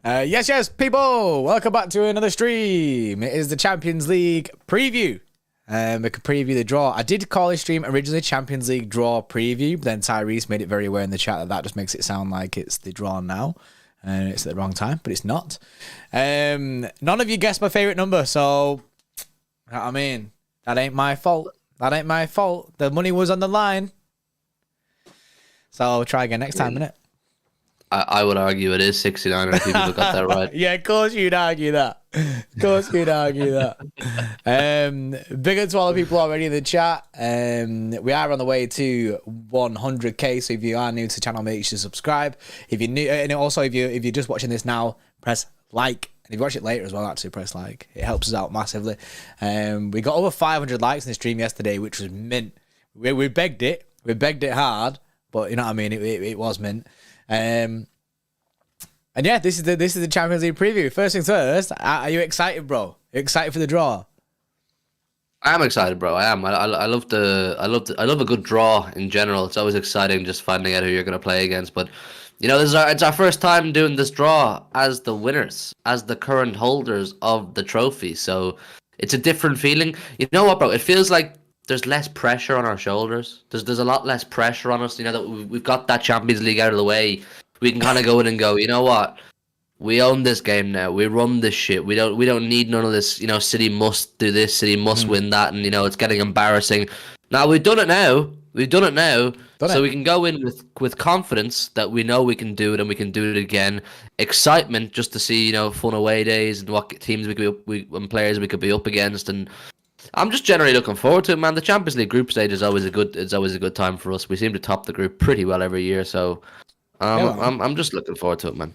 Yes, people. Welcome back to another stream. It is the Champions League preview. We can preview the draw. I did call this stream originally Champions League draw preview, but then Tyrese made it very aware in the chat that just makes it sound like it's the draw now. And it's at the wrong time, but it's not. None of you guessed my favourite number, so you know what I mean? That ain't my fault. The money was on the line. So I'll try again next time, innit? I would argue it is 69 if people got that right. Yeah, of course you'd argue that. Big up to all the people already in the chat. We are on the way to 100k, so if you are new to the channel, make sure to subscribe. If you're new, and also if you're just watching this now, press like. And if you watch it later as well, actually press like. It helps us out massively. We got over 500 likes in the stream yesterday, which was mint. We begged it. We begged it hard, but you know what I mean. It was mint. And yeah, this is the Champions League preview. First things first, are you excited, bro? You excited for the draw? I am excited, bro. I am. I love a good draw in general. It's always exciting just finding out who you're going to play against. But you know, it's our first time doing this draw as the winners, as the current holders of the trophy. So it's a different feeling. You know what, bro? It feels like there's less pressure on our shoulders. There's a lot less pressure on us. You know that we've got that Champions League out of the way. We can kind of go in and go, you know what? We own this game now. We run this shit. We don't need none of this. You know, City must do this. City must win that, and you know it's getting embarrassing. Now we've done it now. We can go in with confidence that we know we can do it and we can do it again. Excitement just to see fun away days and what teams and players we could be up against, and I'm just generally looking forward to it, man. The Champions League group stage is always a good time for us. We seem to top the group pretty well every year, so I'm just looking forward to it, man.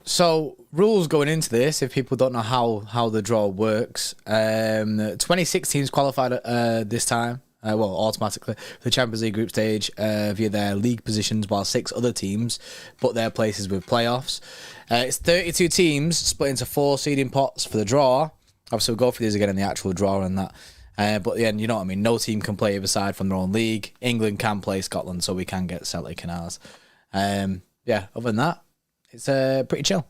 So rules going into this, if people don't know how the draw works, 26 teams qualified this time, automatically for the Champions League group stage via their league positions, while 6 other teams put their places with playoffs. It's 32 teams split into 4 seeding pots for the draw. Obviously, we'll go through these again in the actual draw and that. But then, you know what I mean? No team can play either side from their own league. England can play Scotland, so we can get Celtic in ours. Yeah, other than that, it's pretty chill.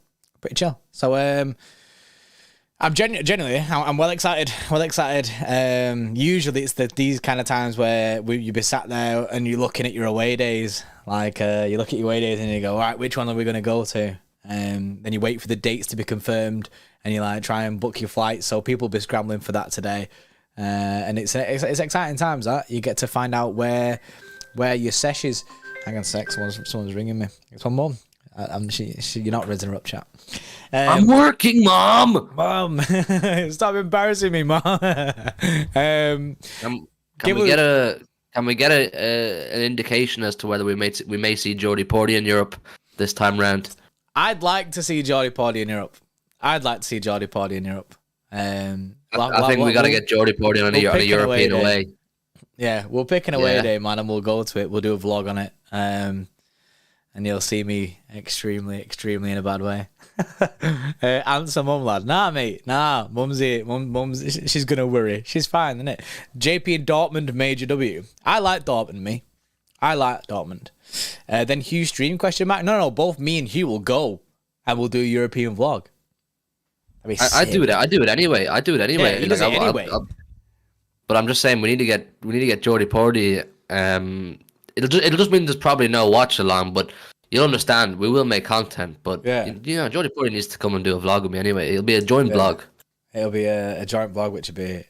So I'm genuinely, I'm well excited. Usually it's these kind of times where you be sat there and you're looking at your away days. Like you look at your away days and you go, all right, which one are we going to go to? Then you wait for the dates to be confirmed and you like try and book your flights. So people will be scrambling for that today. And it's exciting times that you get to find out where your sesh is. Hang on a sec, someone's ringing me. It's my mum. You're not risen her up, chat. I'm working, Mom. Stop embarrassing me, Mom. Can we get an indication as to whether we may see Jordy Porty in Europe this time round? I'd like to see Jordy Porty in Europe. I think we got to get Jordy Porty on a European away. Yeah, we'll pick an away day, man, and we'll go to it. We'll do a vlog on it. And you'll see me extremely in a bad way. Answer mum, lad. Nah, mate. Nah, mum's here. Mum's she's gonna worry. She's fine, isn't it? JP and Dortmund, major W. I like Dortmund, then Hugh stream ? No, both me and Hugh will go and we'll do a European vlog. I do it anyway. Yeah, he does it anyway. But I'm just saying we need to get Jordy Porty. It'll just mean there's probably no watch along, but you'll understand we will make content. But Jordy Porty needs to come and do a vlog with me anyway. It'll be a joint vlog. It'll be a joint vlog, which would be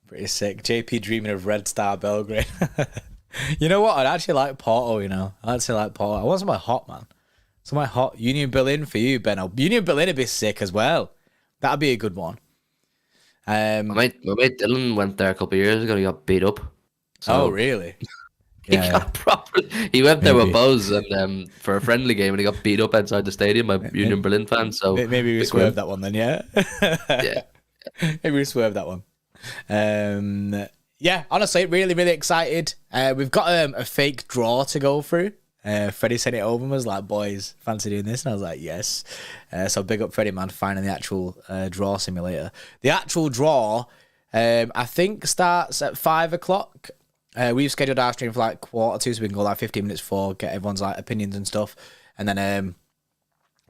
pretty sick. JP dreaming of Red Star Belgrade. You know what? I'd actually like Porto. I want somewhere hot, man. Somewhere hot. Union Berlin for you, Benno. Union Berlin would be sick as well. That'd be a good one. My mate Dylan went there a couple of years ago. He got beat up. So, oh, really? He went there with Bose and for a friendly game, and he got beat up outside the stadium by Union Berlin fans. So maybe we swerved that one then, yeah. Yeah. Maybe we swerved that one. Yeah, honestly, really excited. We've got a fake draw to go through. Freddie sent it over and was like, boys, fancy doing this? And I was like, yes. So big up Freddie, man, finding the actual draw simulator. The actual draw, I think, starts at 5 o'clock. We've scheduled our stream for like 1:45, so we can go like 15 minutes before, get everyone's like opinions and stuff. And then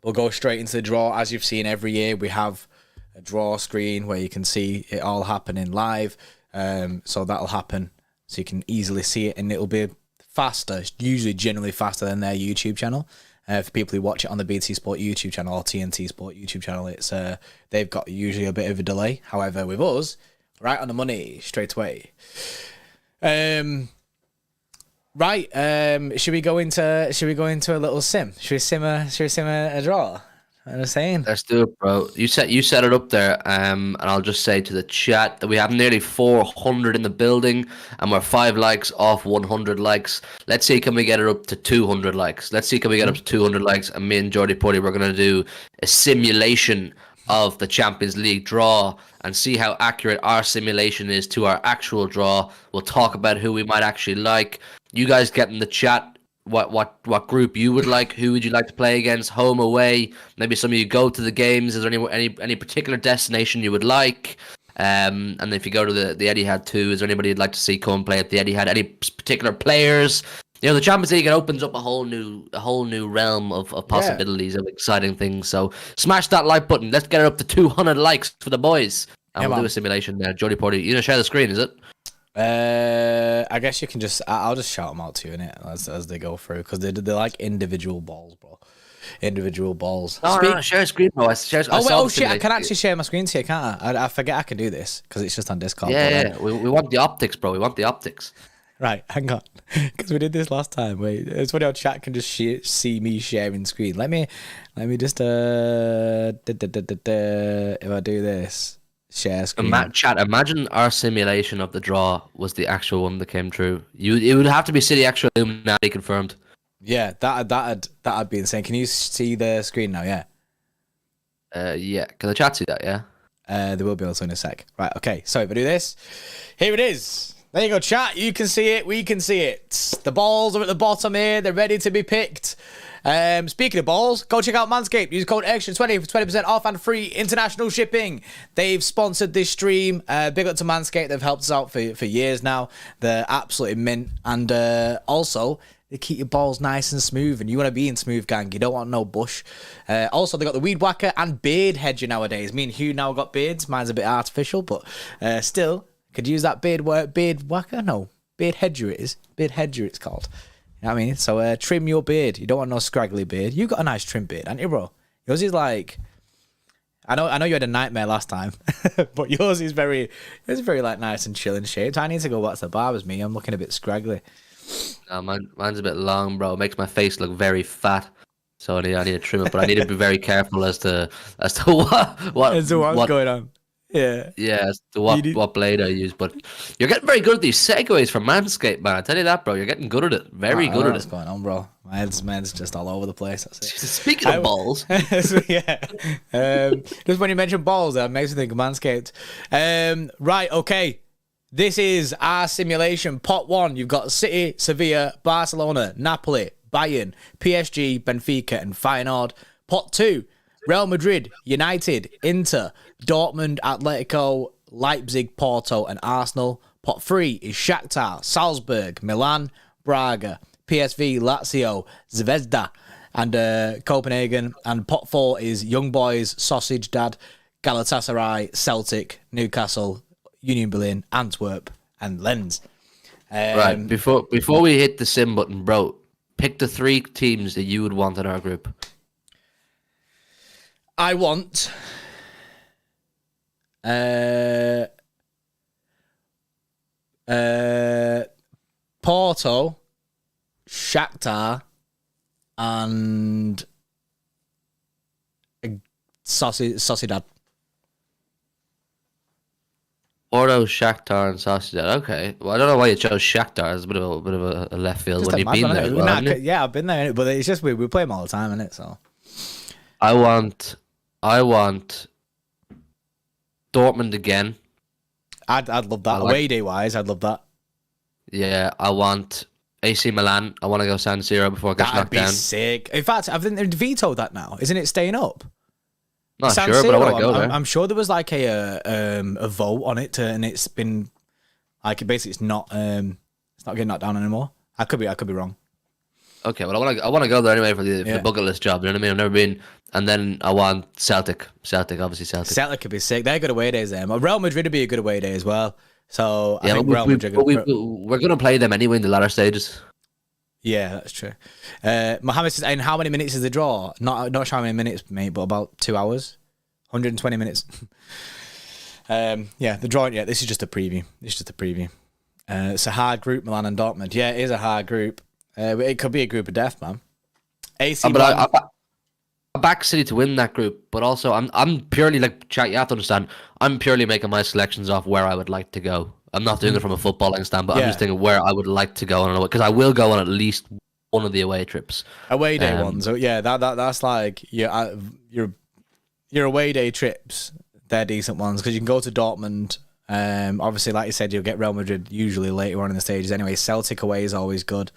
we'll go straight into the draw. As you've seen every year, we have a draw screen where you can see it all happening live. So that'll happen, so you can easily see it, and it'll be faster, usually generally faster than their YouTube channel. For people who watch it on the BT Sport YouTube channel or TNT Sport YouTube channel, it's they've got usually a bit of a delay. However, with us, right on the money straight away. Right, should we go into a little sim? Should we sim a draw? What I'm saying. Let's do it, bro. You set it up there, and I'll just say to the chat that we have nearly 400 in the building, and we're 5 likes off 100 likes. Let's see, can we get it up to 200 likes? Let's see, can we get up to 200 likes? And me and Jordy Porty, we're gonna do a simulation of the Champions League draw and see how accurate our simulation is to our actual draw. We'll talk about who we might actually like. You guys get in the chat what group you would like. Who would you like to play against? Home, away? Maybe some of you go to the games. Is there any particular destination you would like? And if you go to the Etihad too, is there anybody you'd like to see come and play at the Etihad? Any particular players? You know, the Champions League, it opens up a whole new realm of possibilities, of exciting things. So smash that like button. Let's get it up to 200 likes for the boys. And we'll do a simulation there. Jody Porty, you gonna share the screen, is it? I guess you can just. I'll just shout them out to you innit, as they go through, because they're like individual balls, bro. Individual balls. No, share a screen, bro. Shit! I can actually share my screen to you, can't I? I forget I can do this because it's just on Discord. Yeah. We want the optics, bro. We want the optics. Right, hang on, because we did this last time. Wait, it's funny how chat can just see me sharing screen. Let me just if I do this. Share screen. Chat, imagine our simulation of the draw was the actual one that came true. It would have to be City Xtra Illuminati confirmed. Yeah, that'd be insane. Can you see the screen now? Yeah. Yeah. Can the chat see that? Yeah. They will be able to in a sec. Right. Okay. So if I do this, here it is. There you go, chat. You can see it. We can see it. The balls are at the bottom here. They're ready to be picked. Speaking of balls, go check out Manscaped. Use code Xtra20 for 20% off and free international shipping. They've sponsored this stream. Big up to Manscaped. They've helped us out for years now. They're absolutely mint. And also, they keep your balls nice and smooth. And you want to be in smooth, gang. You don't want no bush. Also, they got the weed whacker and beard hedger nowadays. Me and Hugh now got beards. Mine's a bit artificial, but still, could use that beard whacker? No, beard hedger it is. Beard hedger it's called. You know what I mean? So trim your beard. You don't want no scraggly beard. You got a nice trim beard, haven't you, bro? Yours is like, I know you had a nightmare last time, but yours is very like nice and chill and shaped. I need to go back to the barbers. Me, I'm looking a bit scraggly. No, mine's a bit long, bro. It makes my face look very fat. So I need to trim it, but I need to be very careful as to what's going on. Yeah. Yeah, as to what blade I use. But you're getting very good at these segues from Manscaped, man. I tell you that, bro. You're getting good at it. Very good at it. What's going on, bro? Mine's just all over the place. That's it. Speaking of balls. Yeah. Just when you mention balls, that makes me think of Manscaped. Right, okay. This is our simulation. Pot 1, you've got City, Sevilla, Barcelona, Napoli, Bayern, PSG, Benfica, and Feyenoord. Pot 2, Real Madrid, United, Inter, Dortmund, Atletico, Leipzig, Porto, and Arsenal. Pot 3 is Shakhtar, Salzburg, Milan, Braga, PSV, Lazio, Zvezda, and Copenhagen. And pot 4 is Young Boys, Sausage Dad, Galatasaray, Celtic, Newcastle, Union Berlin, Antwerp, and Lens. Right, before we hit the sim button, bro, pick the 3 teams that you would want in our group. I want Porto, Shakhtar, and Sociedad. Porto, Shakhtar, and Sociedad. Okay. Well, I don't know why you chose Shakhtar. It's a bit of a left field when you've been there. Well, yeah, I've been there, but it's just we play them all the time, innit? So I want Dortmund again. I'd love that. Away day wise, I'd love that. Yeah, I want AC Milan. I want to go San Siro before it gets knocked down. That'd be sick. In fact, I think they vetoed that now. Isn't it staying up? Not San sure, Siro, but I want to go there. I'm sure there was like a vote on it, and it's been like basically it's not getting knocked down anymore. I could be wrong. Okay, well I want to go there anyway for the bucket list job. You know what I mean? I've And then I want Celtic. Obviously Celtic. Celtic could be sick. They're good away days there. Real Madrid would be a good away day as well. So I Yeah, think but Real Madrid. we're going to play them anyway in the latter stages. Yeah, that's true. Mohammed says, and how many minutes is the draw? Not sure how many minutes, mate, but about 2 hours. 120 minutes. Yeah, the draw. Yeah, this is just a preview. It's a hard group, Milan and Dortmund. Yeah, it is a hard group. It could be a group of death, man. AC. But I back City to win that group, but also I'm purely like chat. You have to understand. I'm purely making my selections off where I would like to go. I'm not doing it from a footballing stand, but I'm just thinking where I would like to go on, because I will go on at least one of the away trips. Away day ones. So yeah, that's like your away day trips. They're decent ones because you can go to Dortmund. Obviously, like you said, you'll get Real Madrid usually later on in the stages. Anyway, Celtic away is always good,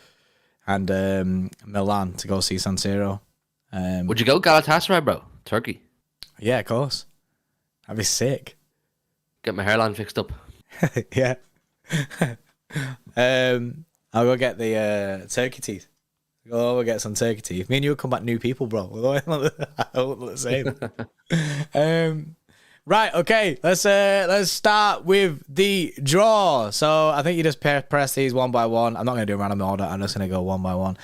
and Milan to go see San Siro. Would you go Galatasaray, bro? Turkey. Yeah, of course. That'd be sick. Get my hairline fixed up. Yeah. I'll go get the turkey teeth. We'll get some turkey teeth. Me and you will come back new people, bro. We'll look the same. Right, okay. Let's start with the draw. So I think you just press these one by one. I'm not going to do a random order. I'm just going to go one by one.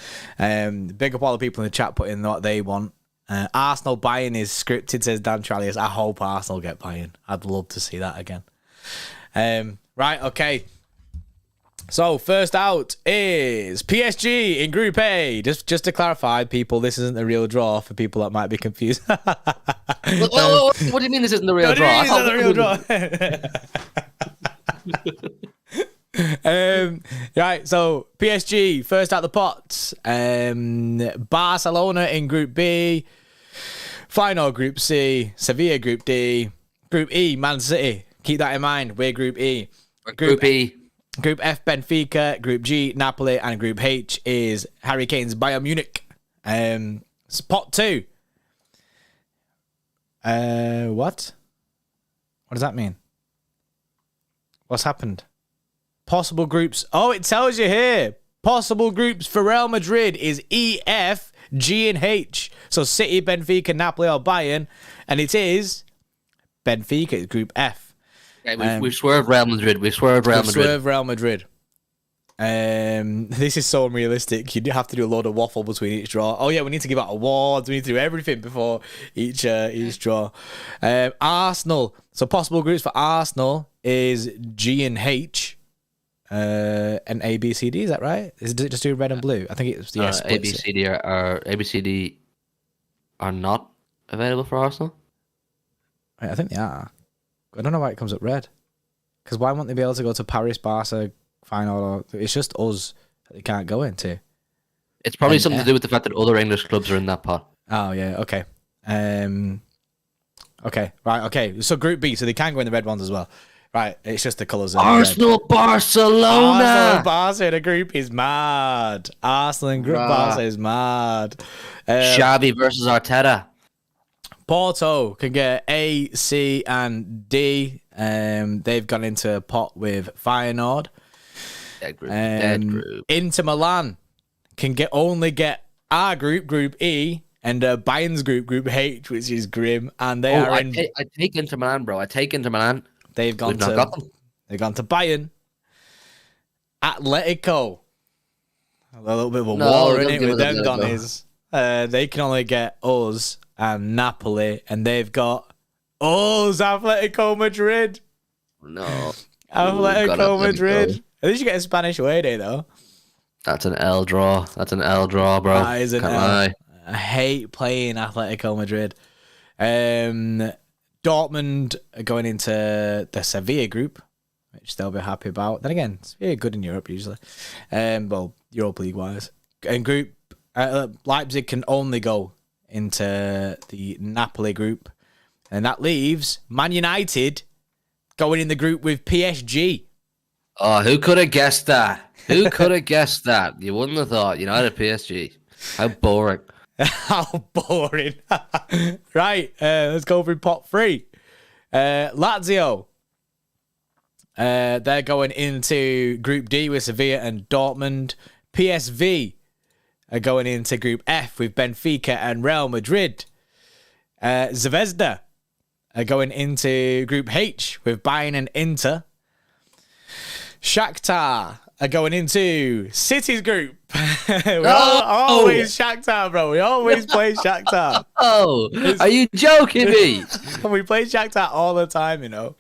Big up all the people in the chat putting what they want. Arsenal Bayern is scripted, says Dan Trallius. I hope Arsenal get Bayern. I'd love to see that again. Right, okay. So first out is PSG in Group A. Just to clarify, people, this isn't the real draw for people that might be confused. What do you mean this isn't the real draw? This isn't the real draw. Right, so PSG first out the pots. Barcelona in Group B. Final Group C. Sevilla Group D. Group E, Man City. Keep that in mind. We're Group E. Group E. Group F, Benfica. Group G, Napoli. And Group H is Harry Kane's Bayern Munich. It's pot 2. What? What does that mean? What's happened? Possible groups. Oh, it tells you here. Possible groups for Real Madrid is E, F, G, and H. So City, Benfica, Napoli, or Bayern. And it is Benfica, it's Group F. Okay, we've swerved Real Madrid. We've swerved Real Madrid. This is so unrealistic. You have to do a load of waffle between each draw. Oh yeah, we need to give out awards. We need to do everything before each draw. Arsenal. So possible groups for Arsenal is G and H, and A, B, C, D. Is that right? Is it just do red and blue? I think it's A, B, C, D are not available for Arsenal. Right, I think they are. I don't know why it comes up red. Because why won't they be able to go to Paris, Barca final? It's just us that they can't go into. It's probably something to do with the fact that other English clubs are in that pot. Oh, yeah, okay. Okay, right, okay. So Group B, so they can go in the red ones as well. Right, it's just the colours. Arsenal, Barcelona! Arsenal, Barca in a group is mad. Arsenal in Group Barca is mad. Xavi versus Arteta. Porto can get A, C, and D. They've gone into a pot with Feyenoord. Dead group. Inter Milan can only get our group, Group E, and Bayern's group, Group H, which is grim. And they are in. I take Inter Milan, bro. I take Inter Milan. They've gone They've gone to Bayern. Atletico. A little bit of a war in it with them Donnies. They can only get us and Napoli, and they've got us, Atletico Madrid. No. Atletico Madrid. At least you get a Spanish away day, though. That's an L draw. That's an L draw, bro. That is an L. I hate playing Atletico Madrid. Dortmund are going into the Sevilla group, which they'll be happy about. Then again, it's very good in Europe usually. Well, Europa League wise. And group Leipzig can only go into the Napoli group, and that leaves Man United going in the group with PSG. Oh, who could have guessed that? Who could have guessed that? You wouldn't have thought United PSG. How boring. How boring. Right, let's go through pot 3. Lazio. They're going into Group D with Sevilla and Dortmund. PSV are going into Group F with Benfica and Real Madrid. Zvezda are going into Group H with Bayern and Inter. Shakhtar are going into City's group. Always Shakhtar, bro. We always play Shakhtar. Oh, are you joking me? We play Shakhtar all the time, you know.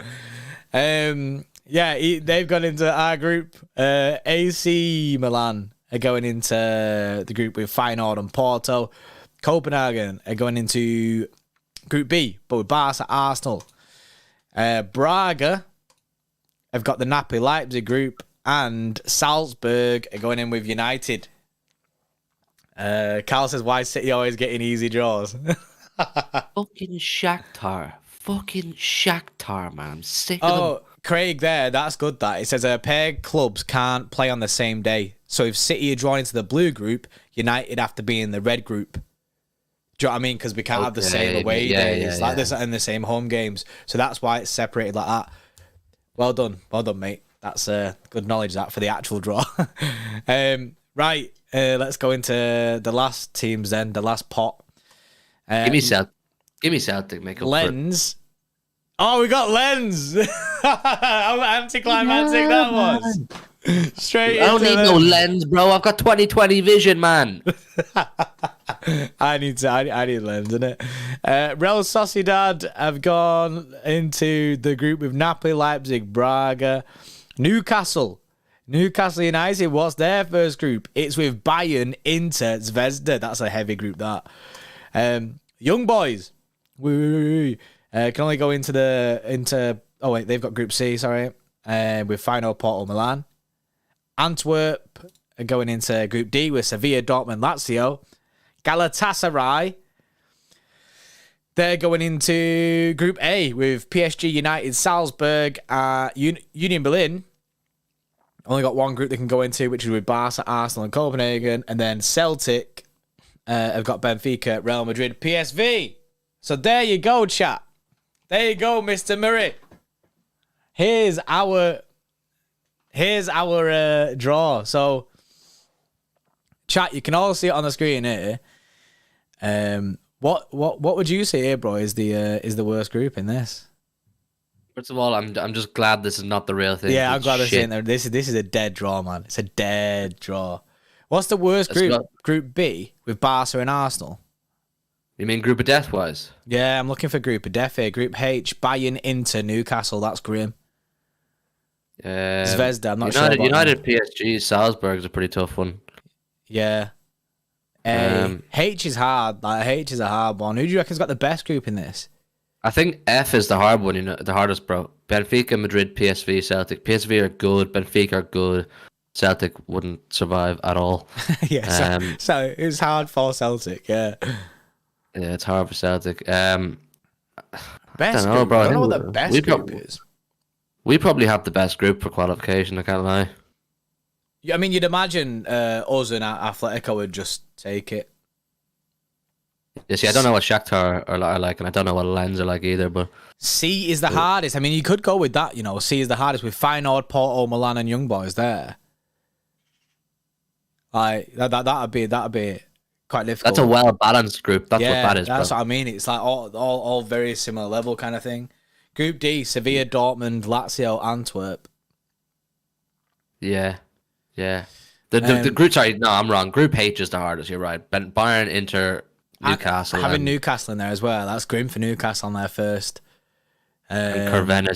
They've gone into our group. AC Milan are going into the group with Feyenoord and Porto. Copenhagen are going into Group B, but with Barca, Arsenal. Braga have got the Napoli Leipzig group, and Salzburg are going in with United. Carl says, why is City always getting easy draws? Fucking Shakhtar, man. I'm sick of them. Craig there, that's good that. It says paired clubs can't play on the same day. So if City are drawn into the blue group, United have to be in the red group. Do you know what I mean? Because we can't have the same away days like this and the same home games. So that's why it's separated like that. Well done, mate. That's good knowledge that for the actual draw. Right, let's go into the last teams then, the last pot. Give me Celtic, make up Lens. Oh, we got Lens. How anticlimactic that was. Straight. I don't need no lens, bro. I've got 20/20 vision, man. I need Lens, innit? Real Sociedad have gone into the group with Napoli, Leipzig, Braga, Newcastle United. What's their first group? It's with Bayern, Inter, Zvezda. That's a heavy group, that. Young boys can only go into. Oh wait, they've got Group C. Sorry, with Feyenoord, Porto, Milan. Antwerp are going into Group D with Sevilla, Dortmund, Lazio. Galatasaray, they're going into Group A with PSG, United, Salzburg, Union Berlin. Only got one group they can go into, which is with Barca, Arsenal, and Copenhagen. And then Celtic have got Benfica, Real Madrid, PSV. So there you go, chat. There you go, Mr. Murray. Here's our draw. So, chat, you can all see it on the screen here. What would you say here, bro? Is the worst group in this? First of all, I'm just glad this is not the real thing. Yeah, I'm glad they're saying that. This is a dead draw, man. It's a dead draw. What's the worst group? Group B with Barca and Arsenal. You mean group of death wise? Yeah, I'm looking for group of death here. Group H, Bayern, Inter, Newcastle. That's grim. Zvezda, I'm not sure. United, PSG, Salzburg is a pretty tough one. Yeah. H is hard. Like H is a hard one. Who do you reckon's got the best group in this? I think F is the hard one. You know, the hardest, bro. Benfica, Madrid, PSV, Celtic. PSV are good. Benfica are good. Celtic wouldn't survive at all. Yeah. So it's hard for Celtic. Yeah. Yeah, it's hard for Celtic. Best I don't know, group. bro. I don't know what the best group is. We probably have the best group for qualification. I can't lie. I mean, you'd imagine us and Atletico would just take it. Yeah, see, I don't know what Shakhtar are like, and I don't know what Lens are like either. But C is the hardest. I mean, you could go with that. You know, C is the hardest with Feyenoord, Porto, Milan, and Young Boys there. Like that'd be quite difficult. That's a well balanced group. That's what that is. That's what I mean. It's like all very similar level kind of thing. Group D: Sevilla, Dortmund, Lazio, Antwerp. Yeah. The group. Sorry, no, I'm wrong. Group H is the hardest. You're right. Bayern, Inter, Newcastle. Having Newcastle in there as well. That's grim for Newcastle on there first. Crvena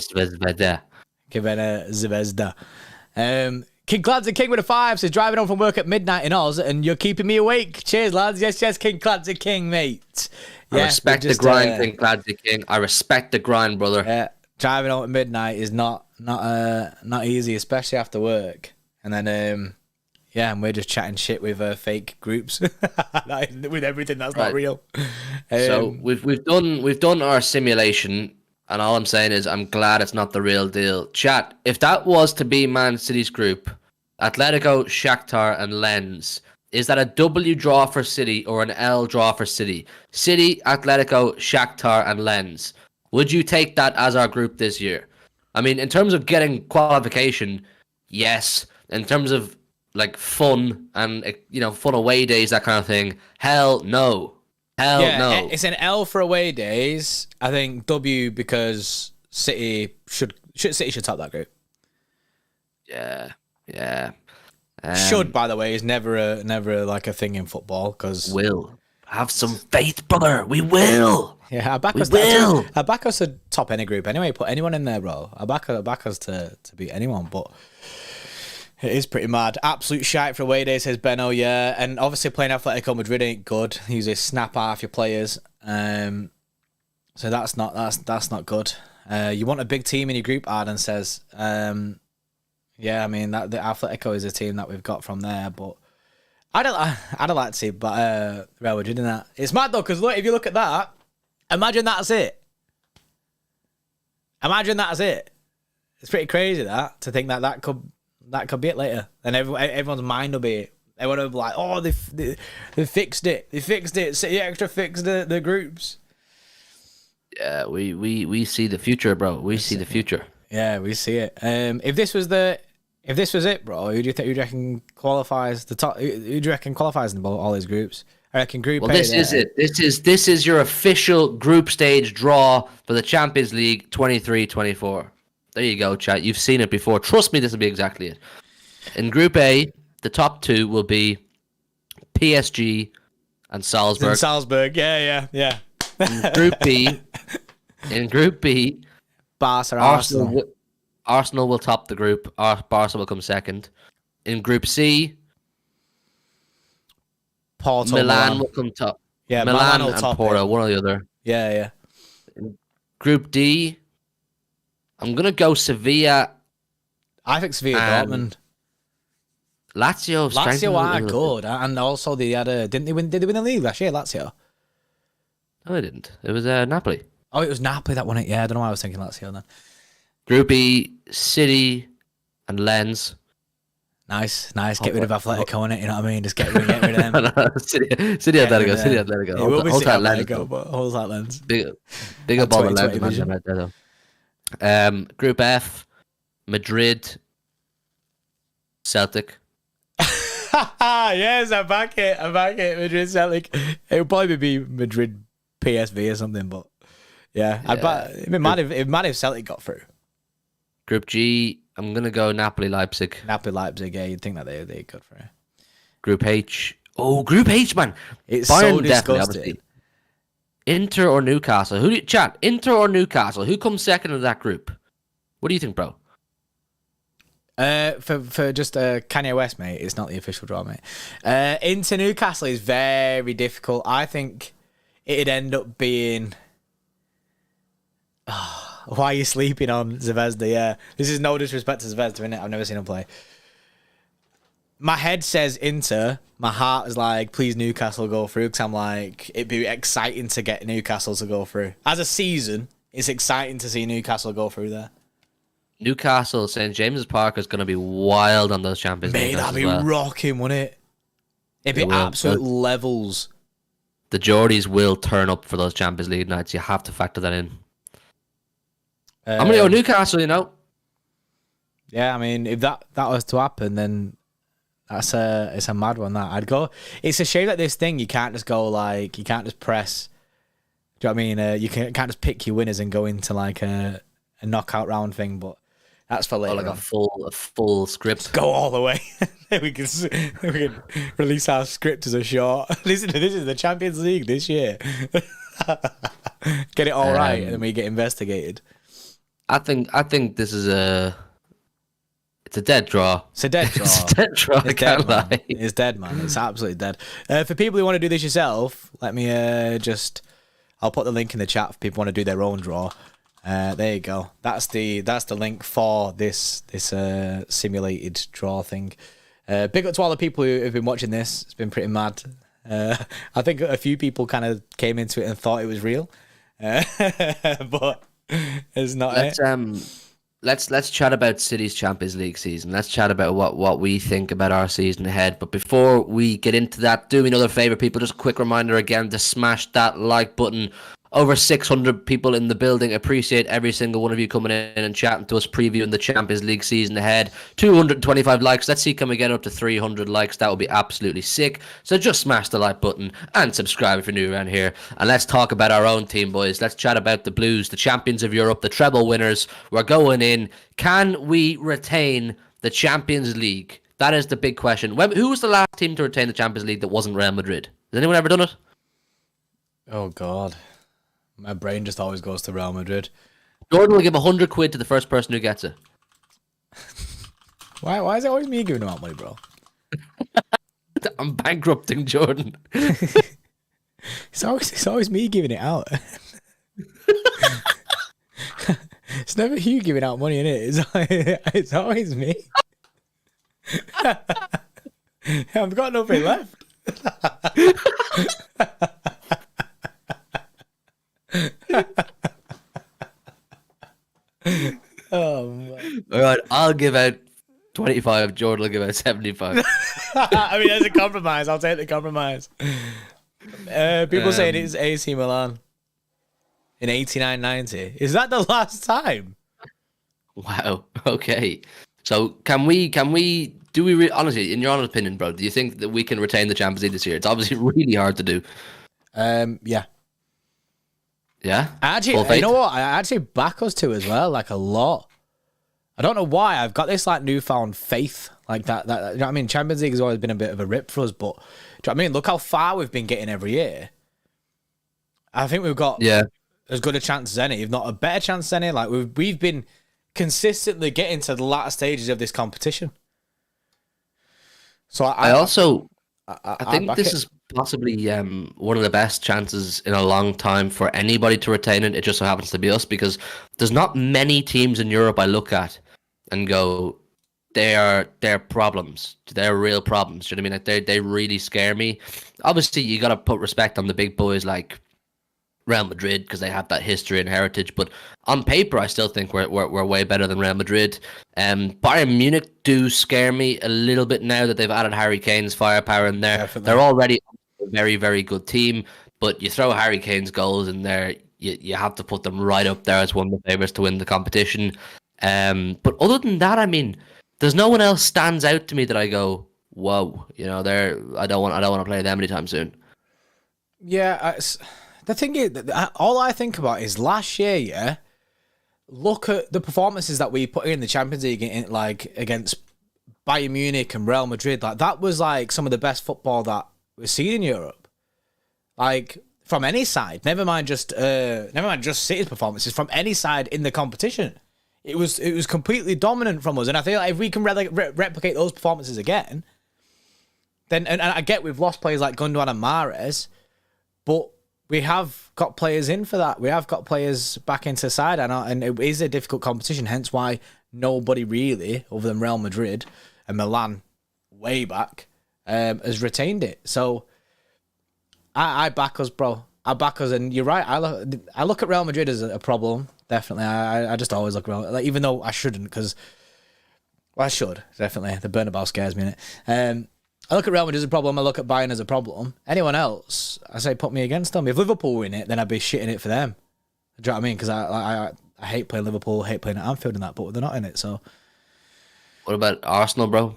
Zvezda. King Clads and King with a 5 says driving home from work at midnight in Oz and you're keeping me awake. Cheers, lads. Yes, King Clads and King, mate. I respect the grind, King Clads and King. I respect the grind, brother. Yeah, driving home at midnight is not easy, especially after work. And then and we're just chatting shit with fake groups with everything that's not real. So we've done our simulation. And all I'm saying is I'm glad it's not the real deal. Chat, if that was to be Man City's group, Atletico, Shakhtar, and Lens, is that a W draw for City or an L draw for City? City, Atletico, Shakhtar, and Lens. Would you take that as our group this year? I mean, in terms of getting qualification, yes. In terms of like fun and fun away days, that kind of thing, hell no. Hell no. It's an L for away days. I think W because City should top that group. Yeah. Should, by the way, is never like a thing in football because will have some faith, brother. We will. Yeah, I back us to top any group anyway. Put anyone in there, bro. I back us to beat anyone, but it is pretty mad. Absolute shite for away day, says Benno. Yeah, and obviously playing Atletico Madrid ain't good. You usually snap half your players, so that's not good. You want a big team in your group, Arden says. Yeah, I mean that the Atletico is a team that we've got from there, but I don't like to see Real Madrid in that. It's mad though, because look, if you look at that, imagine that's it. It's pretty crazy to think that could be it later, and everyone's mind will be. Everyone will be like, oh, they fixed it. City Extra fixed the groups. Yeah, we see the future, bro. We see the future. Yeah, we see it. If this was it, bro, who do you reckon qualifies the top? Who do you reckon qualifies in all these groups? I reckon Group A. This is it. This is your official group stage draw for the Champions League 23-24. There you go, chat. You've seen it before. Trust me, this will be exactly it. In Group A, the top two will be PSG and Salzburg. Yeah. In Group B, Arsenal will top the group. Barca will come second. In Group C, Milan will come top. Yeah, Milan will and top Porto, it. one or the other. Yeah. In Group D, I'm gonna go Sevilla. I think Sevilla, Dortmund, Lazio are good, and also they had did they win the league last year? Lazio. No, they didn't. It was Napoli. Oh, it was Napoli that won it. Yeah, I don't know why I was thinking Lazio then. Group E, City and Lens. Nice. Get rid of Atletico in it. You know what I mean? Just get rid of them. City Atletico. It will be Hold City that Lens. Atletico, but hold that Lens. Big up all the Lens man right there, though. Group F, Madrid, Celtic. Yes, I back it. Madrid, Celtic. It would probably be Madrid, PSV or something, but yeah. It'd be mad if Celtic got through. Group G, I'm gonna go Napoli, Leipzig. Yeah, you'd think that they're good for it. Group H. Oh, Group H, man. It's Bayern so disgusting. Inter or Newcastle? Inter or Newcastle? Who comes second in that group? What do you think, bro? For just Kanye West, mate, it's not the official draw, mate. Inter Newcastle is very difficult. I think it'd end up being. Why are you sleeping on Zvezda? Yeah, this is no disrespect to Zvezda, innit? I've never seen him play. My head says Inter. My heart is like, please Newcastle go through, because I'm like, it'd be exciting to get Newcastle to go through. As a season, it's exciting to see Newcastle go through there. Newcastle, St. James's Park is going to be wild on those Champions League. Mate, that'd be rocking, wouldn't it? It'd be absolute levels. The Geordies will turn up for those Champions League nights. You have to factor that in. I'm going to go Newcastle, you know. Yeah, I mean, if that was to happen, then it's a mad one, that. I'd go. It's a shame that this thing, you can't just go, like, you can't just press. Do you know what I mean? You can't just pick your winners and go into, like, a knockout round thing, but that's for later. Like a full script. Go all the way. we can release our script as a short. Listen, this is the Champions League this year. Get it all right, and then we get investigated. I think this is it's a dead draw. It's a dead draw. It's a dead draw. I can't lie. It's dead, man. It's absolutely dead. For people who want to do this yourself, let me I'll put the link in the chat if people want to do their own draw. There you go. That's the link for this simulated draw thing. Big up to all the people who have been watching this. It's been pretty mad. I think a few people kind of came into it and thought it was real, but it's not. Let's chat about City's Champions League season. Let's chat about what we think about our season ahead. But before we get into that, do me another favor, people. Just a quick reminder again to smash that like button Over 600 people in the building. Appreciate every single one of you coming in and chatting to us, previewing the Champions League season ahead. 225 likes. Let's see, can we get up to 300 likes? That would be absolutely sick. So just smash the like button and subscribe if you're new around here. And let's talk about our own team, boys. Let's chat about the Blues, the champions of Europe, the treble winners. We're going in. Can we retain the Champions League? That is the big question. Who was the last team to retain the Champions League that wasn't Real Madrid? Has anyone ever done it? Oh, God. My brain just always goes to Real Madrid. Jordan will give £100 to the first person who gets it. Why is it always me giving out money, bro? I'm bankrupting Jordan. It's always me giving it out. It's never you giving out money, innit? It's always me. I've got nothing left. Oh man. All right, I'll give out 25. Jordan will give out 75. I mean, there's a compromise. I'll take the compromise. People saying it's AC Milan in 89-90. Is that the last time? Wow. Okay. So honestly, in your honest opinion, bro, do you think that we can retain the Champions League this year? It's obviously really hard to do. Yeah. Yeah? Actually, you know what? I actually back us to as well, like a lot. I don't know why. I've got this like newfound faith, like that. You know what I mean? Champions League has always been a bit of a rip for us, but do you know what I mean? Look how far we've been getting every year. I think we've got as good a chance as any, if not a better chance than any. Like we've been consistently getting to the latter stages of this competition. So I think this is possibly one of the best chances in a long time for anybody to retain it. It just so happens to be us, because there's not many teams in Europe I look at and go, they're problems. They're real problems. Do you know what I mean? Like they really scare me. Obviously, you got to put respect on the big boys like Real Madrid because they have that history and heritage. But on paper, I still think we're way better than Real Madrid. Bayern Munich do scare me a little bit now that they've added Harry Kane's firepower in there. Definitely. They're already a very, very good team, but you throw Harry Kane's goals in there, you have to put them right up there as one of the favourites to win the competition. But other than that, I mean, there's no one else stands out to me that I go, whoa, I don't want to play them anytime soon. Yeah, the thing is, all I think about is last year. Yeah, look at the performances that we put in the Champions League, like against Bayern Munich and Real Madrid. Like that was like some of the best football that we've seen in Europe. Like from any side, never mind just City's performances, from any side in the competition. It was completely dominant from us, and I feel like if we can replicate those performances again, then and I get we've lost players like Gundogan and Mahrez, but we have got players in for that. We have got players back into the side, and it is a difficult competition. Hence why nobody really, other than Real Madrid and Milan, way back, has retained it. So I back us, bro. I back us, and you're right. I look at Real Madrid as a problem. Definitely, I just always look around, like, even though I shouldn't, because I should definitely. The Bernabeu scares me. I look at Real Madrid as a problem. I look at Bayern as a problem. Anyone else, I say put me against them. If Liverpool win it, then I'd be shitting it for them. Do you know what I mean? Because I hate playing Liverpool, hate playing at Anfield and that, but they're not in it. So, what about Arsenal, bro?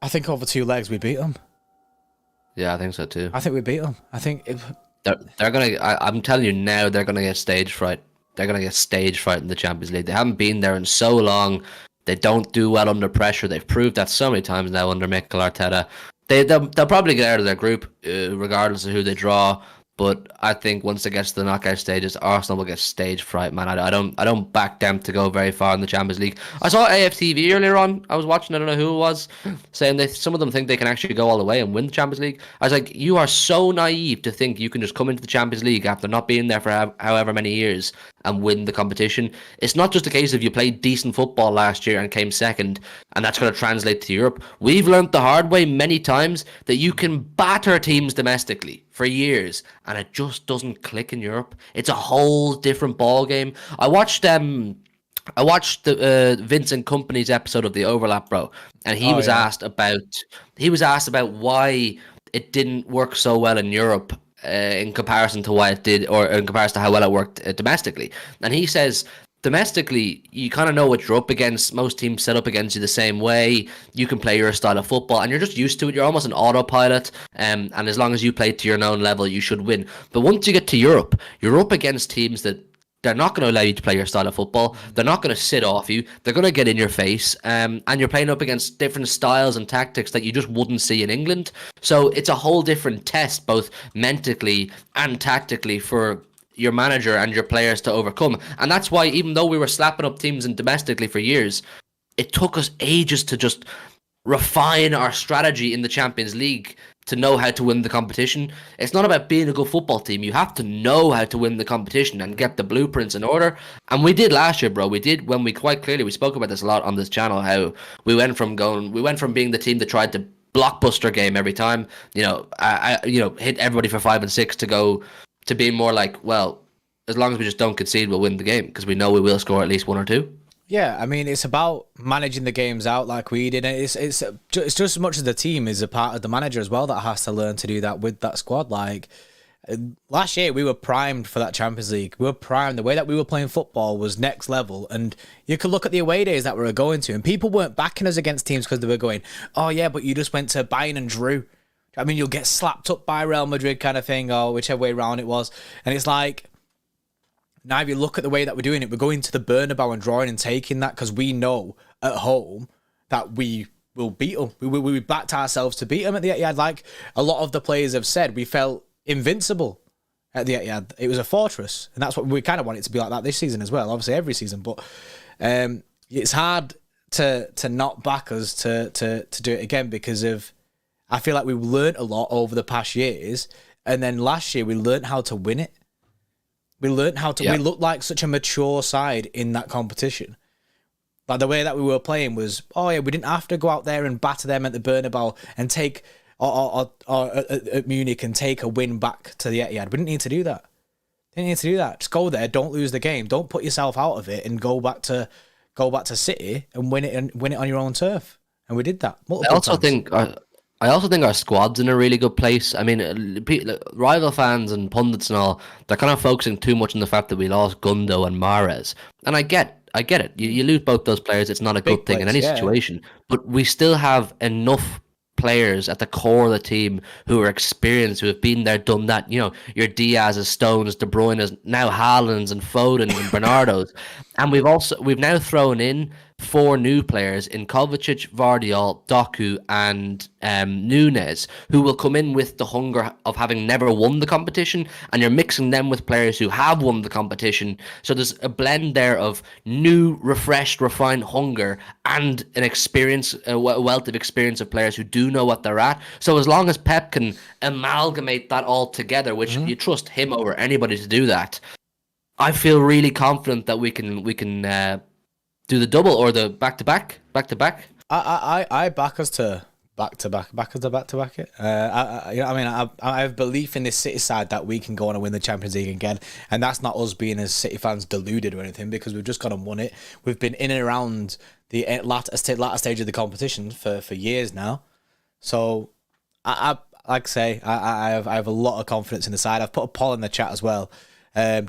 I think over 2 legs we beat them. Yeah, I think so too. I think we beat them. I think they're gonna. I'm telling you now, they're gonna get stage fright. They're gonna get stage fright in the Champions League. They haven't been there in so long. They don't do well under pressure. They've proved that so many times now under Mikel Arteta. They'll probably get out of their group, regardless of who they draw. But I think once it gets to the knockout stages, Arsenal will get stage fright, man. I don't back them to go very far in the Champions League. I saw AFTV earlier on. I was watching, I don't know who it was, saying some of them think they can actually go all the way and win the Champions League. I was like, you are so naive to think you can just come into the Champions League after not being there for however many years and win the competition. It's not just a case of you played decent football last year and came second, and that's going to translate to Europe. We've learned the hard way many times that you can batter teams domestically for years, and it just doesn't click in Europe. It's a whole different ball game. I watched the Vincent Kompany's episode of The Overlap, bro, and he was asked about why it didn't work so well in Europe in comparison to what it did, or in comparison to how well it worked domestically. And he says domestically, you kind of know what you're up against. Most teams set up against you the same way. You can play your style of football, and you're just used to it. You're almost an autopilot, and as long as you play to your own level, you should win. But once you get to Europe, you're up against teams that they're not going to allow you to play your style of football. They're not going to sit off you. They're going to get in your face. And you're playing up against different styles and tactics that you just wouldn't see in England. So it's a whole different test, both mentally and tactically, for your manager and your players to overcome. And that's why, even though we were slapping up teams and domestically for years, it took us ages to just refine our strategy in the Champions League to know how to win the competition. It's not about being a good football team. You have to know how to win the competition and get the blueprints in order. And we did last year, bro. We did, when we quite clearly, we spoke about this a lot on this channel, how we went from being the team that tried to blockbuster game every time, hit everybody for 5 and 6, to being more like, well, as long as we just don't concede, we'll win the game, because we know we will score at least 1 or 2. Yeah, I mean, it's about managing the games out like we did. It's just as much as the team is a part of the manager as well that has to learn to do that with that squad. Like, last year, we were primed for that Champions League. We were primed. The way that we were playing football was next level. And you could look at the away days that we were going to, and people weren't backing us against teams because they were going, oh yeah, but you just went to Bayern and drew. I mean, you'll get slapped up by Real Madrid kind of thing, or whichever way around it was. And it's like, now if you look at the way that we're doing it, we're going to the Bernabeu and drawing and taking that, because we know at home that we will beat them. We backed ourselves to beat them at the Etihad. Like a lot of the players have said, we felt invincible at the Etihad. It was a fortress, and that's what we kind of want it to be like that this season as well. Obviously every season, but it's hard to not back us to do it again, because of, I feel like we learned a lot over the past years, and then last year we learned how to win it. We learned how to. Yeah. We looked like such a mature side in that competition. Like the way that we were playing was, oh yeah, we didn't have to go out there and batter them at the Bernabeu and take, or at Munich and take a win back to the Etihad. We didn't need to do that. Just go there, don't lose the game, don't put yourself out of it, and go back to City and win it on your own turf. And we did that. I also think our squad's in a really good place. I mean, rival fans and pundits and all, they're kind of focusing too much on the fact that we lost Gundo and Mahrez. And I get it. You lose both those players, it's not a good thing in any situation. But we still have enough players at the core of the team who are experienced, who have been there, done that. You know, your Diaz's, Stones, De Bruyne's, now Haaland's and Foden's and Bernardo's. And we've now thrown in 4 new players in Kovacic, Vardiol, Doku, and Nunes, who will come in with the hunger of having never won the competition, and you're mixing them with players who have won the competition. So there's a blend there of new, refreshed, refined hunger and an experience, a wealth of experience of players who do know what they're at. So as long as Pep can amalgamate that all together, which you trust him over anybody to do that, I feel really confident that we can do the double or the back-to-back. I back us to back-to-back it. I have belief in this City side that we can go on and win the Champions League again, and that's not us being as City fans deluded or anything, because we've just gone and won it. We've been in and around the latter stage of the competition for years now. So I like I say, I have a lot of confidence in the side. I've put a poll in the chat as well. Do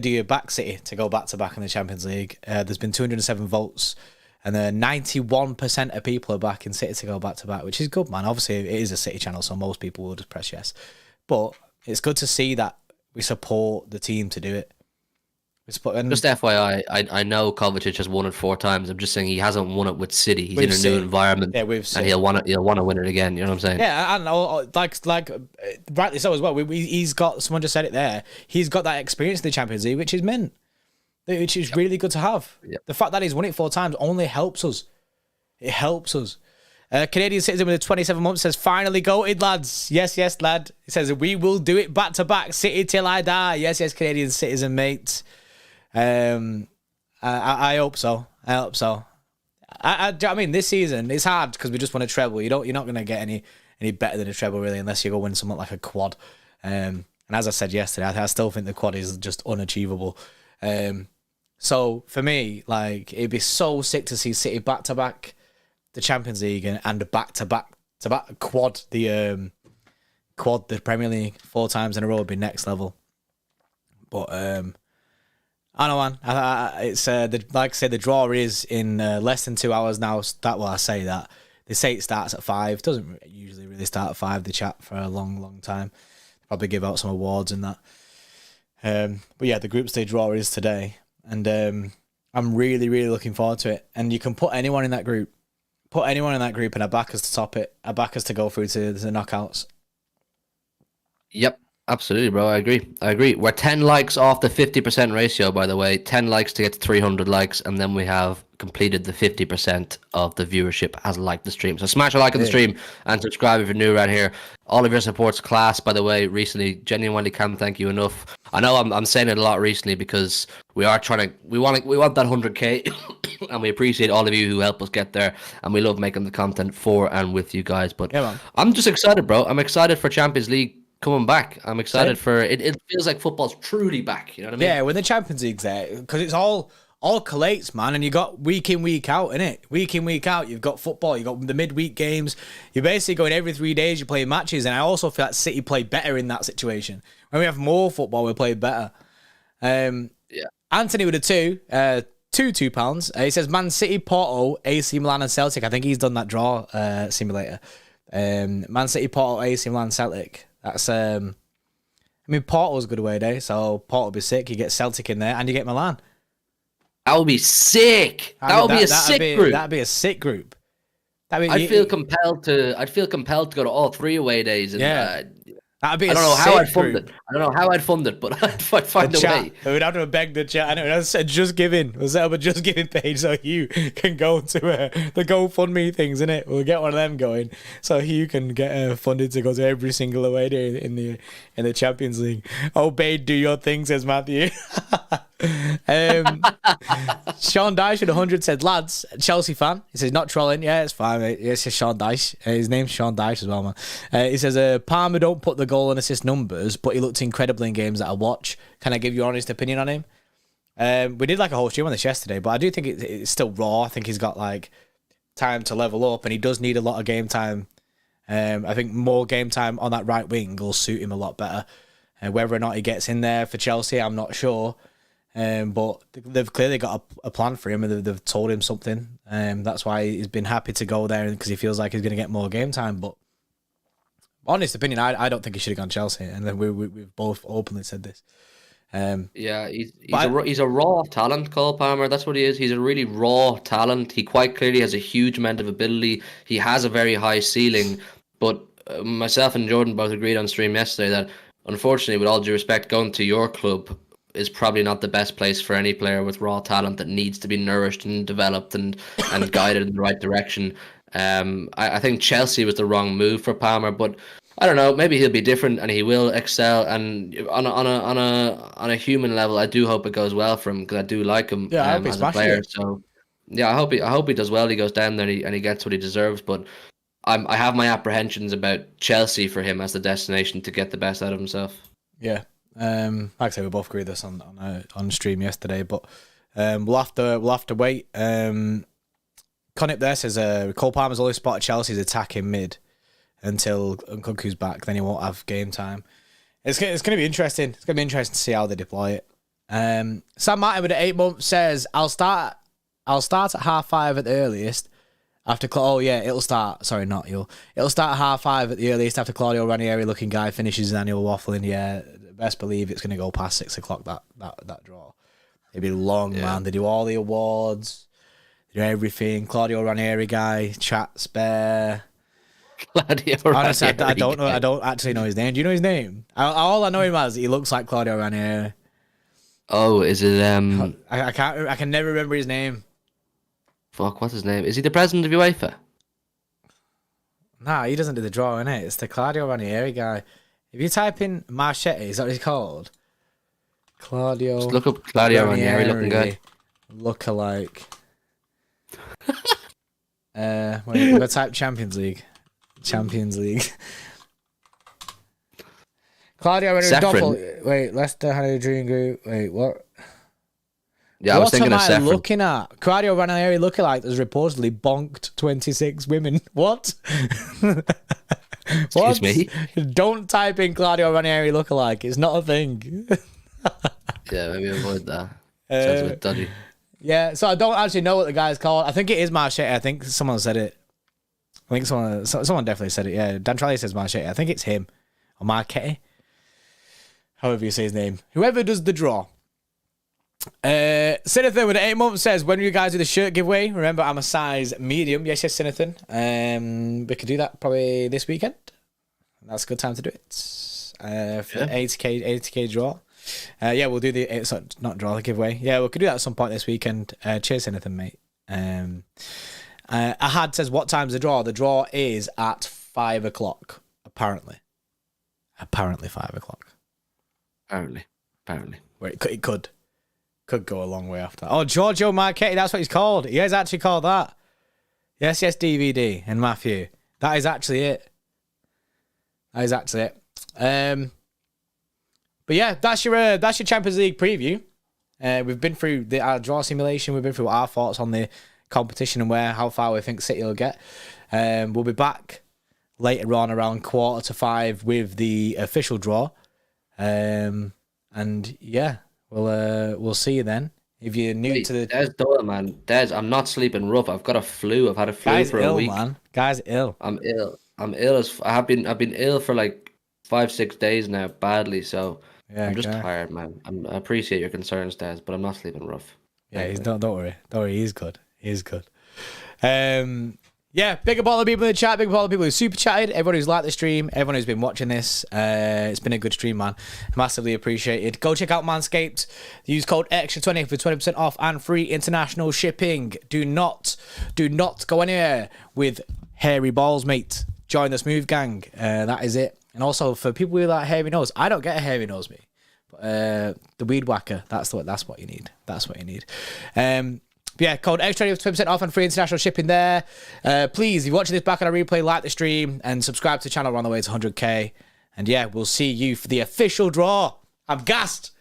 you back City to go back-to-back in the Champions League? There's been 207 votes, and 91% of people are backing City to go back-to-back, which is good, man. Obviously, it is a City channel, so most people will just press yes. But it's good to see that we support the team to do it. Just FYI, I know Kovacic has won it 4 times. I'm just saying he hasn't won it with City. He's in a new environment, and he'll want to win it again. You know what I'm saying? Yeah, and like rightly so as well. He's got, someone just said it there. He's got that experience in the Champions League, which is really good to have. Yep. The fact that he's won it 4 times only helps us. It helps us. Canadian citizen with 27 months says, finally goated, lads. Yes, lad. He says, we will do it back to back, City till I die. Yes, Canadian citizen, mate. I hope so. I mean, this season it's hard because we just won a treble. You're not going to get any better than a treble really, unless you go win something like a quad. And as I said yesterday, I still think the quad is just unachievable. So for me, like, it'd be so sick to see City back to back the Champions League and back to back quad the quad the Premier League 4 times in a row would be next level. But I don't know, man. It's like I said, the draw is in less than 2 hours now. I say that. They say it starts at 5. Doesn't usually really start at 5. They chat for a long time. Probably give out some awards and that. But yeah, the group stage draw is today, and I'm really looking forward to it. And you can put anyone in that group. Put anyone in that group, and I back us to top it. I back us to go through to the knockouts. Yep, absolutely, bro. I agree. We're 10 likes off the 50% ratio, by the way. 10 likes to get to 300 likes, and then we have completed the 50% of the viewership has liked the stream. So smash a like on the stream and subscribe if you're new around here. All of your support's class, by the way, recently. Genuinely can't thank you enough. I know I'm saying it a lot recently because we want that 100k and we appreciate all of you who help us get there, and we love making the content for and with you guys. But I'm just excited, bro. I'm excited for Champions League coming back. I'm excited for it. It feels like football's truly back. You know what I mean? Yeah, when the Champions League's there, because it's all collates, man, and you got week in, week out, innit? Week in, week out, you've got football, you've got the midweek games. You're basically going every 3 days, you play matches, and I also feel like City play better in that situation. When we have more football, we play better. Anthony with a £2. He says Man City, Porto, AC Milan, and Celtic. I think he's done that draw simulator. Man City, Porto, AC Milan, Celtic. That's Porto's a good away day, so Porto will be sick. You get Celtic in there, and you get Milan. That would be sick. That would be a sick group. That'd be a sick group. I'd feel compelled to go to all 3 away days. And, that'd be. I don't know how I'd fund it. I don't know how I'd fund it, but I'd find a way. We'd have to beg the chat. I know. I said Just Giving. We'll set up a Just Giving page so you can go to the GoFundMe things, innit? We'll get one of them going so you can get funded to go to every single away day in the Champions League. Oh, babe, do your thing, says Matthew. Sean Dyche with 100 said, lads, Chelsea fan. He says, not trolling. Yeah, it's fine, mate. Yeah, it's just Sean Dyche. His name's Sean Dyche as well, man. He says, Palmer don't put the goal and assist numbers, but he looked incredible in games that I watch. Can I give your honest opinion on him? We did like a whole stream on this yesterday, but I do think it's still raw. I think he's got like time to level up, and he does need a lot of game time. I think more game time on that right wing will suit him a lot better. Whether or not he gets in there for Chelsea, I'm not sure. But they've clearly got a plan for him, and they've told him something. That's why he's been happy to go there, because he feels like he's going to get more game time. But honest opinion, I don't think he should have gone Chelsea, and then we've both openly said this. He's a raw talent, Cole Palmer. That's what he is. He's a really raw talent. He quite clearly has a huge amount of ability. He has a very high ceiling. But myself and Jordan both agreed on stream yesterday that, unfortunately, with all due respect, going to your club is probably not the best place for any player with raw talent that needs to be nourished and developed and guided in the right direction. I think Chelsea was the wrong move for Palmer, but I don't know. Maybe he'll be different and he will excel. And on a human level, I do hope it goes well for him, because I do like him as a player. So yeah, I hope he does well. He goes down there and he gets what he deserves. But I have my apprehensions about Chelsea for him as the destination to get the best out of himself. Yeah. Like I say, we both agreed this on stream yesterday, but we'll have to wait. Conip there says Cole Palmer's always spotted Chelsea's attacking mid until Nkunku's back, then he won't have game time. It's going to be interesting. It's going to be interesting to see how they deploy it. Sam Martin with the 8 months says, I'll start at 5:30 at the earliest. It'll start. Sorry, not you. It'll start at 5:30 at the earliest after Claudio Ranieri looking guy finishes his annual waffling. Yeah, best believe it's going to go past 6 o'clock. That draw. It'll be long, man. They do all the awards, they do everything. Claudio Ranieri guy, chat spare. Honestly, I don't know. I don't actually know his name. Do you know his name? All I know him as, he looks like Claudio Ranieri. Oh, is it? I can't. I can never remember his name. Fuck, what's his name? Is he the president of UEFA? Nah, he doesn't do the draw, innit? It's the Claudio Ranieri guy. If you type in Marchetti, is that what he's called? Claudio. Just look up Claudio Ranieri looking guy. Lookalike. We're gonna type Champions League. Claudio Ranieri. Doppel. Wait, Leicester had a dream group. Wait, what? Yeah, I was thinking of Sefrin. What am I looking at? Claudio Ranieri lookalike has reportedly bonked 26 women. What? Excuse me. Don't type in Claudio Ranieri lookalike. It's not a thing. Yeah, maybe avoid that. Sounds a bit dodgy. Yeah, so I don't actually know what the guy's called. I think it is Marchetti. I think someone said it. I think someone definitely said it. Yeah, Dan Trelli says Marchetti. I think it's him. Or Marchetti. However you say his name. Whoever does the draw. Sinathan with 8 months says, when you guys do the shirt giveaway, remember I'm a size medium. Yes, Sinathan. We could do that probably this weekend. That's a good time to do it. For the 80k draw. Yeah, we'll do the not draw, the giveaway. Yeah, we could do that at some point this weekend. Cheers, Sinathan, mate. Ahad says, what time's the draw? The draw is at 5 o'clock, apparently. Apparently 5 o'clock. Apparently. Where it could go a long way after. Oh, Giorgio Marchetti, that's what he's called. He is actually called that. Yes, DVD and Matthew. That is actually it. But yeah, that's your Champions League preview. We've been through our draw simulation. We've been through our thoughts on the competition and how far we think City will get. We'll be back later on around 4:45 with the official draw. And yeah, we'll see you then. If you're new to the Des Doyle, man. Des, I'm not sleeping rough. I've got a flu. I've had a flu guy's for ill, a week. man. Guy's ill. I'm ill. I've been ill for like 5-6 days now, badly. So Yeah, I'm just tired, man. I appreciate your concerns, Des, but I'm not sleeping rough. Yeah, don't worry. Don't worry. He's good. Yeah, big up all the people in the chat, big up all the people who super chatted, everyone who's liked the stream, everyone who's been watching this. It's been a good stream, man. Massively appreciated. Go check out Manscaped. Use code Xtra20 for 20% off and free international shipping. Do not go anywhere with hairy balls, mate. Join the Smooth Gang. That is it. And also for people with that hairy nose, I don't get a hairy nose, mate. But the weed whacker, that's what you need. That's what you need. Yeah, code Xtra20 for 20% off and free international shipping there. Please, if you're watching this back on a replay, like the stream and subscribe to the channel. We're on the way to 100k. And yeah, we'll see you for the official draw. I'm gassed.